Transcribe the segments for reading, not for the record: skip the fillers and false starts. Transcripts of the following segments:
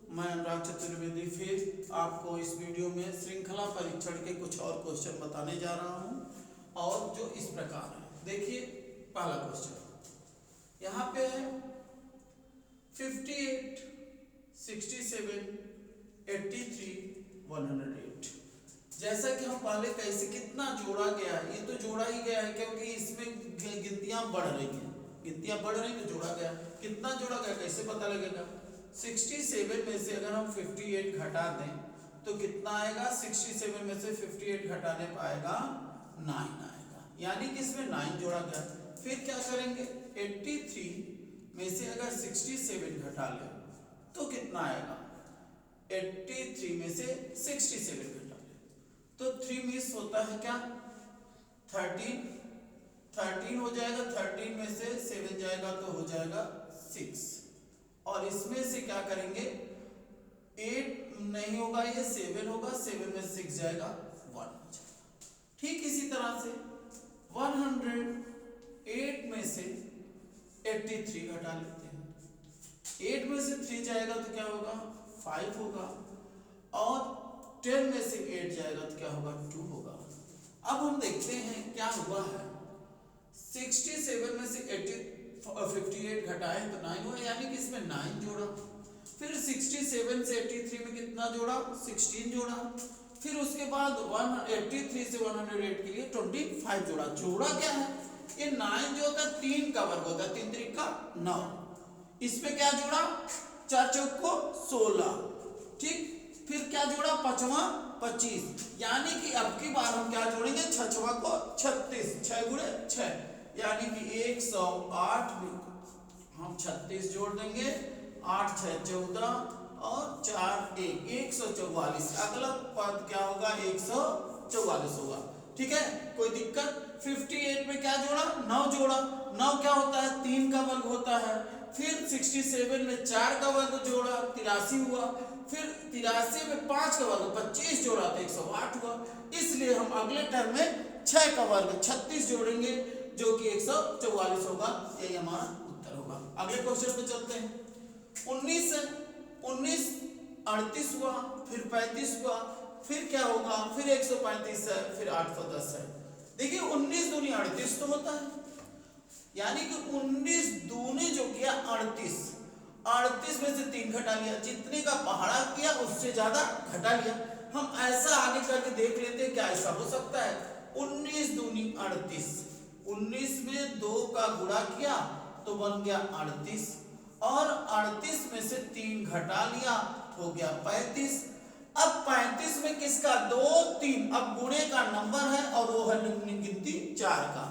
मैं अनुराग चतुर्वेदी फिर आपको इस वीडियो में श्रृंखला परीक्षण के कुछ और क्वेश्चन बताने जा रहा हूं और जो इस प्रकार है। देखिए पहला क्वेश्चन यहाँ पे है 58, 67, 83, 108। जैसा कि हम पहले कैसे कितना जोड़ा गया है, ये तो जोड़ा ही गया है क्योंकि इसमें गिनतियां बढ़ रही हैं, गिनतियां बढ़ रही तो जोड़ा गया। कितना जोड़ा गया कैसे पता लगेगा? 67 में से अगर हम 58 घटा दें तो कितना आएगा? 67 में से 58 घटाने पाएगा 9 आएगा, यानी कि इसमें 9 जोड़ा गया। फिर क्या करेंगे? 83 में से अगर 67 घटा लें तो कितना आएगा? 83 में से 67 घटा लें तो 3 मिस होता है क्या? 13 हो जाएगा। 13 में से 7 जाएगा तो हो जाएगा 6, और इसमें से क्या करेंगे? 8 नहीं होगा, ये 7 होगा। 7 में 6 जाएगा 1 हो जाएगा। ठीक इसी तरह से 108 में से 83 घटा लेते हैं। 8 में से 3 जाएगा तो क्या होगा? 5 होगा, और 10 में से 8 जाएगा तो क्या होगा? 2 होगा। अब हम देखते हैं क्या हुआ है। 67 में से 58 घटाए तो 9 हुआ, यानी कि इसमें 9 जोड़ा। फिर 67 से 83 में कितना जोड़ा? 16 जोड़ा। फिर उसके बाद 183 से 108 के लिए 25 जोड़ा। जोड़ा क्या है? ये 9 जो होता है 3 का वर्ग होता है, 3 3 का 9। इसमें क्या जोड़ा? 4 चौक को 16। ठीक, फिर क्या जोड़ा? 5वां 25, यानी कि अब की बार हम क्या जोड़ेंगे? 6वां को 36, 6 गुणे 6, यानी कि 108 में हम 36 जोड़ देंगे। 8 6 14 और 4 1 144। अगला पद क्या होगा? 144 होगा। ठीक है, कोई दिक्कत? 58 में क्या जोड़ा? 9 जोड़ा। 9 क्या होता है? 3 का वर्ग होता है। फिर 67 में 4 का वर्ग जोड़ा, 83 हुआ। फिर 83 में 5 का वर्ग 25 जोड़ा तो 108 हुआ। इसलिए हम अगले टर्म में 6 का वर्ग 36 जोड़ेंगे जो कि 144 होगा। यही हमारा उत्तर होगा। अगले क्वेश्चन पे चलते हैं। 19 है, 19 38 हुआ, फिर 35 हुआ, फिर क्या होगा? फिर 135 है, फिर 810 है। देखिए 19 दूनी 38 तो होता है, यानी कि 19 दूनी जो किया 38, 38 में से 3 घटा लिया, जितने का पहाड़ा किया उससे ज्यादा घटा लिया। हम ऐसा आगे करके देख लेते हैं, क्या ऐसा हो सकता है? 19 दूनी 38, 19 में 2 का गुणा किया तो बन गया 38, और 38 में से 3 घटा लिया हो गया 35। अब 35 में किसका? 2 3, अब गुणे का नंबर है और वो है गिनती 4 का,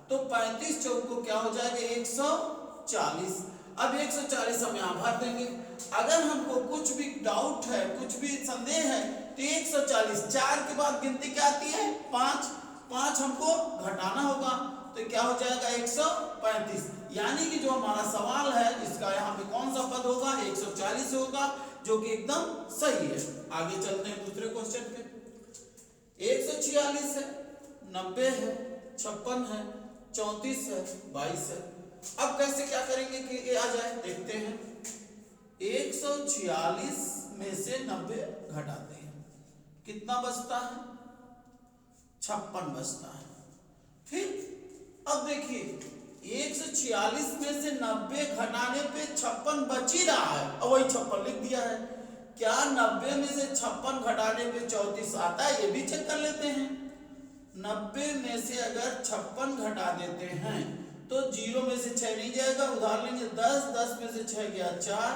तो 35 चौक को क्या हो जाएगा? 140। अब 140 हम यहाँ भर देंगे। अगर हमको कुछ भी डाउट है, कुछ भी संदेह है तो 140, 4 के बाद गिनती क्या आती है? 5, 5 हमको घटाना होगा तो क्या हो जाएगा? 135। यानी कि जो हमारा सवाल है इसका यहाँ पे कौन सा पद होगा? 140 होगा, जो कि एकदम सही है। आगे चलते हैं दूसरे क्वेश्चन पे। 146 है, 90 है, 56 है, 34 है, 22 है। अब कैसे क्या करेंगे कि ये आ जाए? देखते हैं। 146 में से 90 घटाते हैं, कितना बचता है? 56 बचता है। फिर अब देखिए 146 में से 90 घटाने पे 56 बच ही रहा है, और वही 56 लिख दिया है। क्या 90 में से 56 घटाने पे 34 आता है? ये भी चेक कर लेते हैं। 90 में से अगर 56 घटा देते हैं तो 0 में से 6 नहीं जाएगा, उधार लेंगे 10, 10 में से 6 गया 4,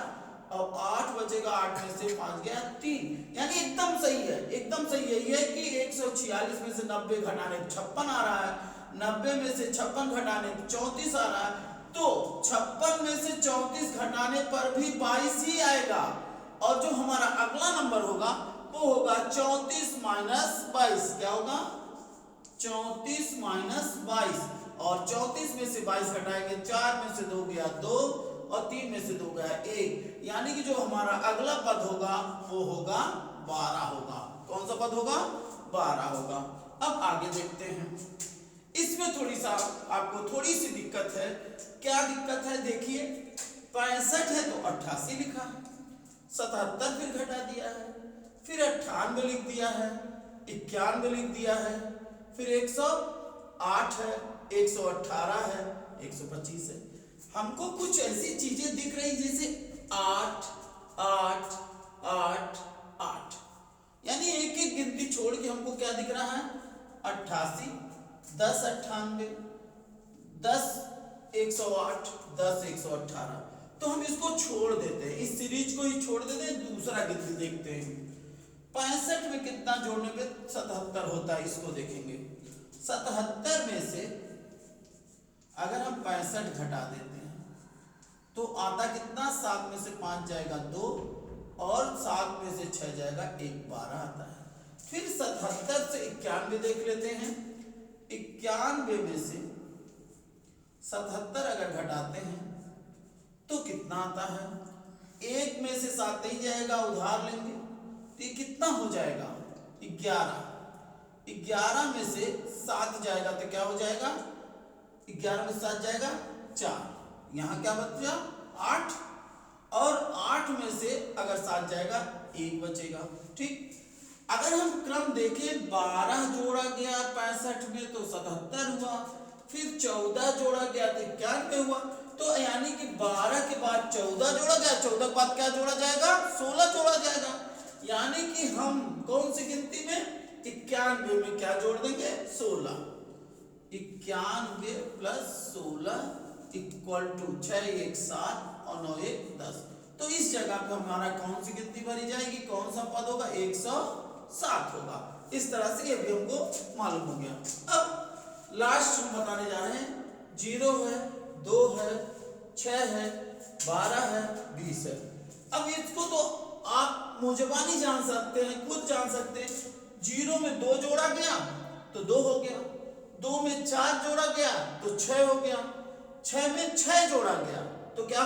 और 8 बचेगा, 8 में से 5 गया 3, यानी एकदम सही है। एकदम सही है ये कि 146 में से 90 घटाने 56 आ रहा है, 90 में से 56 घटाने 34 आ रहा है, तो 56 में से 34 घटाने पर भी 22 ही आएगा, और जो हमारा अगला नंबर होगा वो होगा 34 माइनस 22। क्या होगा? 34 माइनस 22, और 34 में से 22 घटाएंगे, 4 में से 2 गया 2, और 3 में से 2 गया 1, यानी कि जो हमारा अगला पद होगा वो होगा 12 होगा। कौन सा पद होगा? 12 होगा। अब आगे देखते हैं। इसमें थोड़ी सा आपको थोड़ी सी दिक्कत है। क्या दिक्कत है? देखिए 65 है तो 88 लिखा है, 77 फिर घटा दिया है, फिर 98 लिख दिया है, 91 लिख दिया है, फिर 108 है, 118 है, 125 है। हमको कुछ ऐसी चीजें दिख रही जैसे 8 8 8 8, यानी एक एक गिनती छोड़ के हमको क्या दिख रहा है 88, 10 98, 10 108, 10 118। तो हम इसको छोड़ देते हैं, इस सीरीज को ही छोड़ देते हैं, दूसरा गिनती देखते हैं। 65 में कितना जोड़ने पे 77 होता है, इसको देखेंगे। 77 में से अगर हम 65 घटा देते हैं तो आता कितना, 7 में से 5 जाएगा 2 और 7 में से 6 जाएगा 1, 12 आता है। फिर 77 से 91 देख लेते हैं। 91 में से 77 अगर घटाते हैं तो कितना आता है, 1 में से 7 नहीं जाएगा, उधार लेंगे तो ये कितना हो जाएगा 11। 11 में से 7 जाएगा तो क्या हो जाएगा, 11 में 7 जाएगा 4, यहाँ क्या बचा 8, और 8 में से अगर 7 जाएगा 1 बचेगा। ठीक, अगर हम क्रम देखें 12 जोड़ा गया 65 में तो 77 हुआ, फिर 14 जोड़ा गया तो 91 हुआ। तो यानी कि 12 के बाद 14 जोड़ा गया, 14 के बाद क्या जोड़ा जाएगा 16 जोड़ा जाएगा। यानी कि हम कौन सी गिनती में 91 में क्या जोड़ देंगे 16। 91 प्लस 16 इक्वल टू 6 1 7 और 9 1 10। तो इस जगह पे हमारा कौन सी गिनती भरी जाएगी, कौन सा पद होगा 107 होगा। इस तरह से ये भी हमको मालूम हो गया। अब लास्ट हम बताने जा रहे हैं, 0 है, 2 है, 6 है, 12 है, 20 है। अब इसको तो आप मुजबानी जान सकते हैं, खुद जान सकते हैं। 0 में 2 जोड़ा गया तो 2 हो गया, 2 में 4 जोड़ा गया तो 6 हो गया, 6 में 6 जोड़ा गया तो क्या